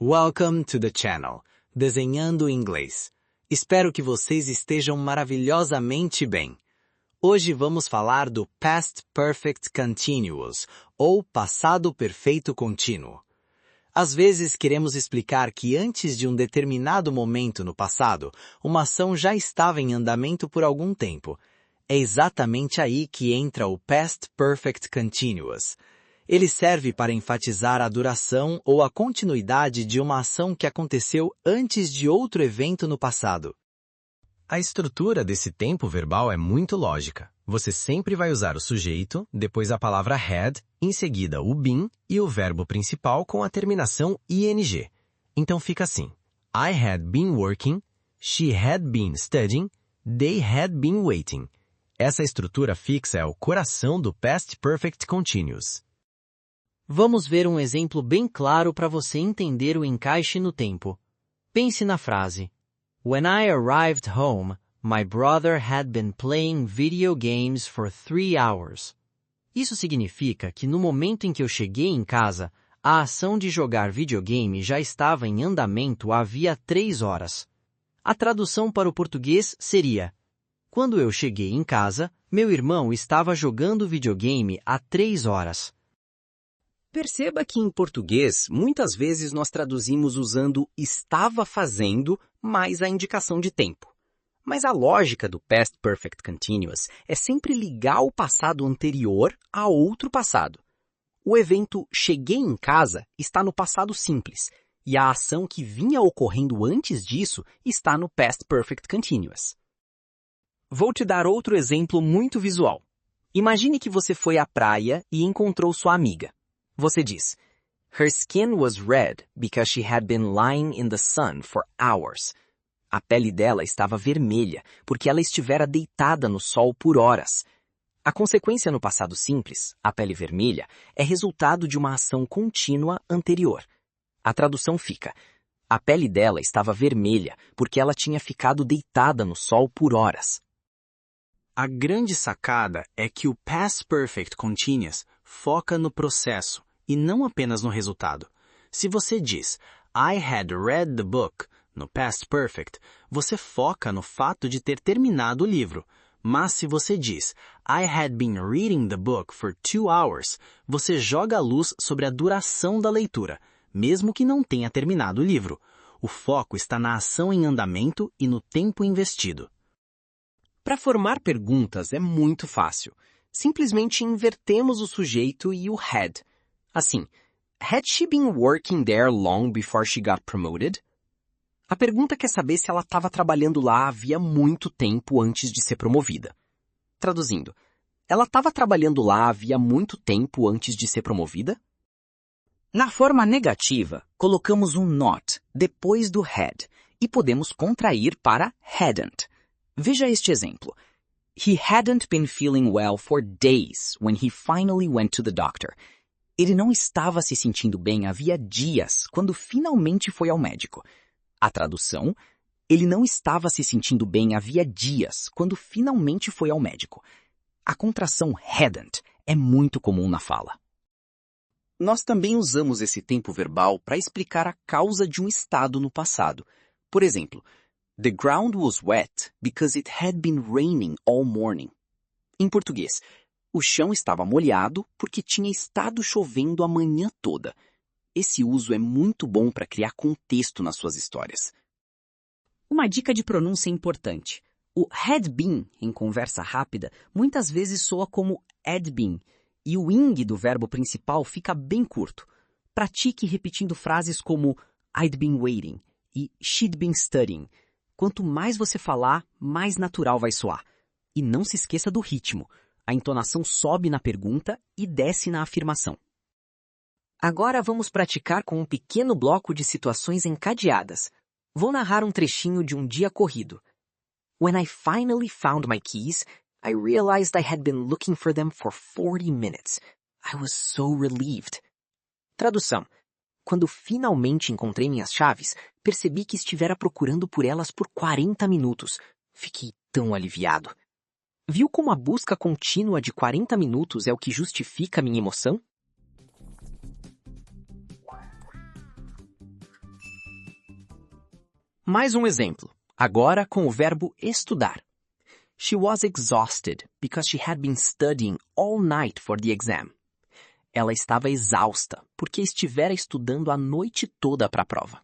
Welcome to the channel, Desenhando Inglês. Espero que vocês estejam maravilhosamente bem. Hoje vamos falar do Past Perfect Continuous, ou passado perfeito contínuo. Às vezes queremos explicar que antes de um determinado momento no passado, uma ação já estava em andamento por algum tempo. É exatamente aí que entra o Past Perfect Continuous. Ele serve para enfatizar a duração ou a continuidade de uma ação que aconteceu antes de outro evento no passado. A estrutura desse tempo verbal é muito lógica. Você sempre vai usar o sujeito, depois a palavra had, em seguida o been e o verbo principal com a terminação ing. Então fica assim: I had been working, she had been studying, they had been waiting. Essa estrutura fixa é o coração do Past Perfect Continuous. Vamos ver um exemplo bem claro para você entender o encaixe no tempo. Pense na frase: When I arrived home, my brother had been playing video games for 3 hours. Isso significa que no momento em que eu cheguei em casa, a ação de jogar videogame já estava em andamento havia 3 horas. A tradução para o português seria: Quando eu cheguei em casa, meu irmão estava jogando videogame há 3 horas. Perceba que em português, muitas vezes nós traduzimos usando estava fazendo mais a indicação de tempo. Mas a lógica do Past Perfect Continuous é sempre ligar o passado anterior a outro passado. O evento cheguei em casa está no passado simples, e a ação que vinha ocorrendo antes disso está no Past Perfect Continuous. Vou te dar outro exemplo muito visual. Imagine que você foi à praia e encontrou sua amiga. Você diz: Her skin was red because she had been lying in the sun for hours. A pele dela estava vermelha porque ela estivera deitada no sol por horas. A consequência no passado simples, a pele vermelha, é resultado de uma ação contínua anterior. A tradução fica: a pele dela estava vermelha porque ela tinha ficado deitada no sol por horas. A grande sacada é que o Past Perfect Continuous foca no processo e não apenas no resultado. Se você diz I had read the book no Past Perfect, você foca no fato de ter terminado o livro. Mas se você diz I had been reading the book for 2 hours, você joga a luz sobre a duração da leitura, mesmo que não tenha terminado o livro. O foco está na ação em andamento e no tempo investido. Para formar perguntas é muito fácil. Simplesmente invertemos o sujeito e o had. Assim, had she been working there long before she got promoted? A pergunta quer saber se ela estava trabalhando lá havia muito tempo antes de ser promovida. Traduzindo, ela estava trabalhando lá havia muito tempo antes de ser promovida? Na forma negativa, colocamos um not depois do had e podemos contrair para hadn't. Veja este exemplo. He hadn't been feeling well for days when he finally went to the doctor. Ele não estava se sentindo bem havia dias quando finalmente foi ao médico. A tradução: ele não estava se sentindo bem havia dias quando finalmente foi ao médico. A contração hadn't é muito comum na fala. Nós também usamos esse tempo verbal para explicar a causa de um estado no passado. Por exemplo, The ground was wet because it had been raining all morning. Em português, o chão estava molhado porque tinha estado chovendo a manhã toda. Esse uso é muito bom para criar contexto nas suas histórias. Uma dica de pronúncia importante. O had been, em conversa rápida, muitas vezes soa como had been, e o ing do verbo principal fica bem curto. Pratique repetindo frases como I'd been waiting e she'd been studying. Quanto mais você falar, mais natural vai soar. E não se esqueça do ritmo. A entonação sobe na pergunta e desce na afirmação. Agora vamos praticar com um pequeno bloco de situações encadeadas. Vou narrar um trechinho de um dia corrido. When I finally found my keys, I realized I had been looking for them for 40 minutes. I was so relieved. Tradução: quando finalmente encontrei minhas chaves, percebi que estivera procurando por elas por 40 minutos. Fiquei tão aliviado. Viu como a busca contínua de 40 minutos é o que justifica minha emoção? Mais um exemplo, agora com o verbo estudar. She was exhausted because she had been studying all night for the exam. Ela estava exausta porque estivera estudando a noite toda para a prova.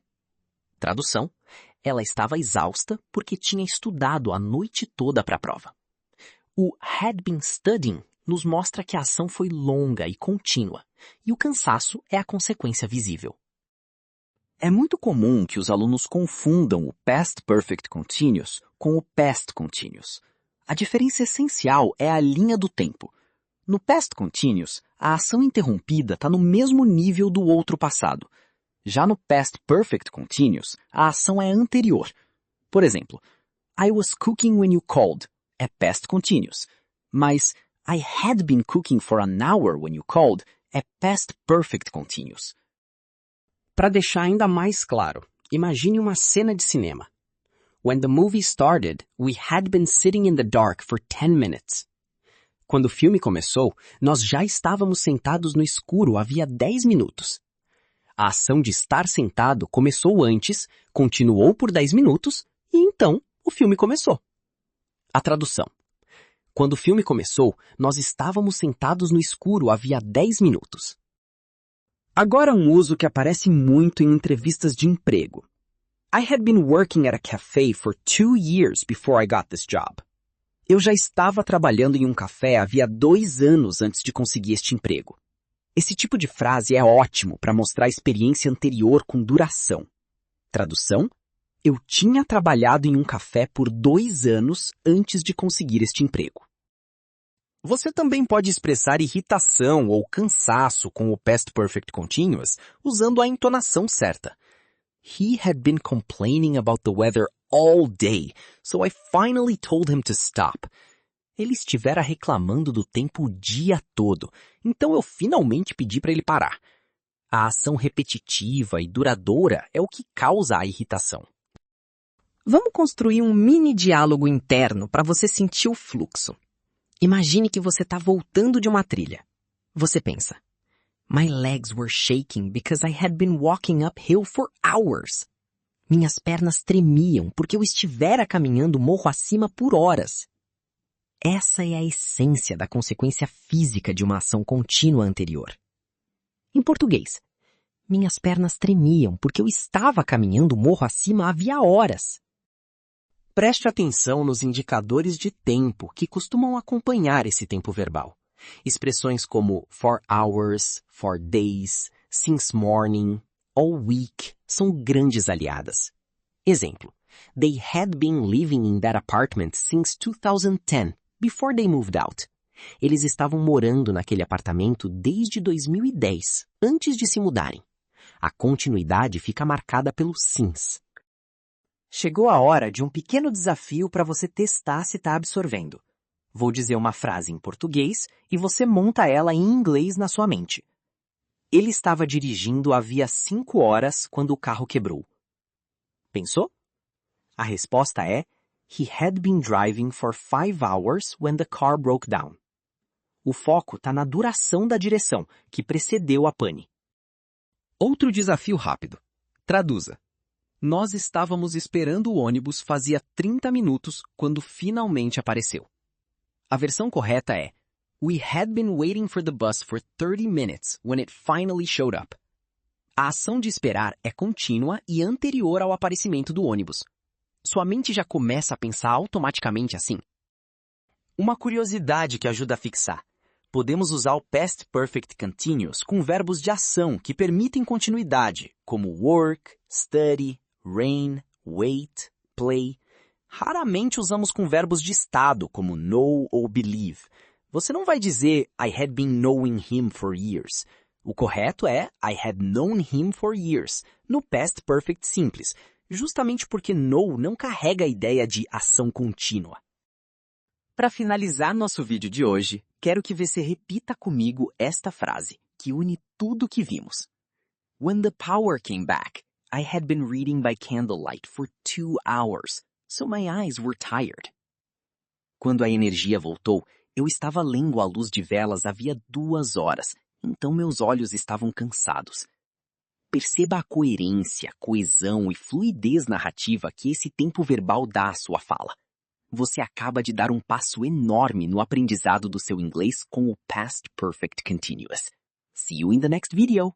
Tradução: ela estava exausta porque tinha estudado a noite toda para a prova. O had been studying nos mostra que a ação foi longa e contínua, e o cansaço é a consequência visível. É muito comum que os alunos confundam o Past Perfect Continuous com o Past Continuous. A diferença essencial é a linha do tempo. No Past Continuous, a ação interrompida está no mesmo nível do outro passado. Já no Past Perfect Continuous, a ação é anterior. Por exemplo, I was cooking when you called é Past Continuous, mas I had been cooking for an hour when you called é Past Perfect Continuous. Para deixar ainda mais claro, imagine uma cena de cinema. When the movie started, we had been sitting in the dark for 10 minutes. Quando o filme começou, nós já estávamos sentados no escuro havia 10 minutos. A ação de estar sentado começou antes, continuou por 10 minutos, e então o filme começou. A tradução. Quando o filme começou, nós estávamos sentados no escuro havia 10 minutos. Agora um uso que aparece muito em entrevistas de emprego. I had been working at a cafe for 2 years before I got this job. Eu já estava trabalhando em um café havia 2 anos antes de conseguir este emprego. Esse tipo de frase é ótimo para mostrar a experiência anterior com duração. Tradução: eu tinha trabalhado em um café por 2 anos antes de conseguir este emprego. Você também pode expressar irritação ou cansaço com o Past Perfect Continuous usando a entonação certa. He had been complaining about the weather all day, so I finally told him to stop. Ele estivera reclamando do tempo o dia todo, então eu finalmente pedi para ele parar. A ação repetitiva e duradoura é o que causa a irritação. Vamos construir um mini diálogo interno para você sentir o fluxo. Imagine que você está voltando de uma trilha. Você pensa, my legs were shaking because I had been walking uphill for hours. Minhas pernas tremiam porque eu estivera caminhando morro acima por horas. Essa é a essência da consequência física de uma ação contínua anterior. Em português, minhas pernas tremiam porque eu estava caminhando morro acima havia horas. Preste atenção nos indicadores de tempo que costumam acompanhar esse tempo verbal. Expressões como for hours, for days, since morning, all week são grandes aliadas. Exemplo, they had been living in that apartment since 2010, before they moved out. Eles estavam morando naquele apartamento desde 2010, antes de se mudarem. A continuidade fica marcada pelo since. Chegou a hora de um pequeno desafio para você testar se está absorvendo. Vou dizer uma frase em português e você monta ela em inglês na sua mente. Ele estava dirigindo havia 5 horas quando o carro quebrou. Pensou? A resposta é He had been driving for 5 hours when the car broke down. O foco está na duração da direção, que precedeu a pane. Outro desafio rápido. Traduza. Nós estávamos esperando o ônibus fazia 30 minutos quando finalmente apareceu. A versão correta é We had been waiting for the bus for 30 minutes when it finally showed up. A ação de esperar é contínua e anterior ao aparecimento do ônibus. Sua mente já começa a pensar automaticamente assim. Uma curiosidade que ajuda a fixar. Podemos usar o Past Perfect Continuous com verbos de ação que permitem continuidade, como work, study, rain, wait, play. Raramente usamos com verbos de estado, como know ou believe. Você não vai dizer I had been knowing him for years. O correto é I had known him for years, no Past Perfect simples, justamente porque know não carrega a ideia de ação contínua. Para finalizar nosso vídeo de hoje, quero que você repita comigo esta frase, que une tudo que vimos. When the power came back, I had been reading by candlelight for 2 hours, so my eyes were tired. Quando a energia voltou, eu estava lendo à luz de velas havia 2 horas, então meus olhos estavam cansados. Perceba a coerência, coesão e fluidez narrativa que esse tempo verbal dá à sua fala. Você acaba de dar um passo enorme no aprendizado do seu inglês com o Past Perfect Continuous. See you in the next video!